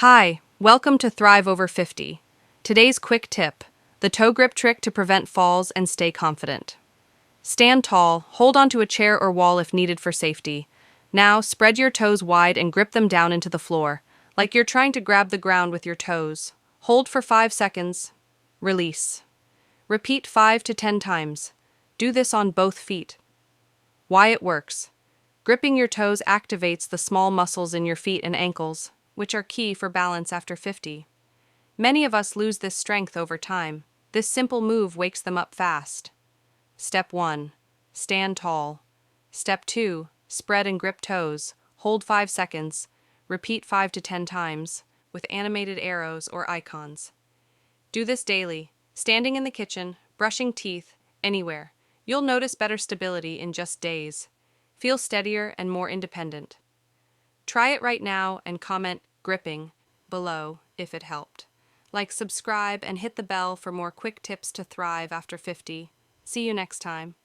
Hi, welcome to Thrive Over 50. Today's quick tip, the toe grip trick to prevent falls and stay confident. Stand tall, hold onto a chair or wall if needed for safety. Now, spread your toes wide and grip them down into the floor, like you're trying to grab the ground with your toes. Hold for 5 seconds. Release. Repeat 5 to 10 times. Do this on both feet. Why it works. Gripping your toes activates the small muscles in your feet and ankles, which are key for balance after 50. Many of us lose this strength over time. This simple move wakes them up fast. Step 1. Stand tall. Step 2. Spread and grip toes. Hold 5 seconds. Repeat 5 to 10 times, with animated arrows or icons. Do this daily, standing in the kitchen, brushing teeth, anywhere. You'll notice better stability in just days. Feel steadier and more independent. Try it right now and comment "gripping" below if it helped. Like, subscribe, and hit the bell for more quick tips to thrive after 50. See you next time.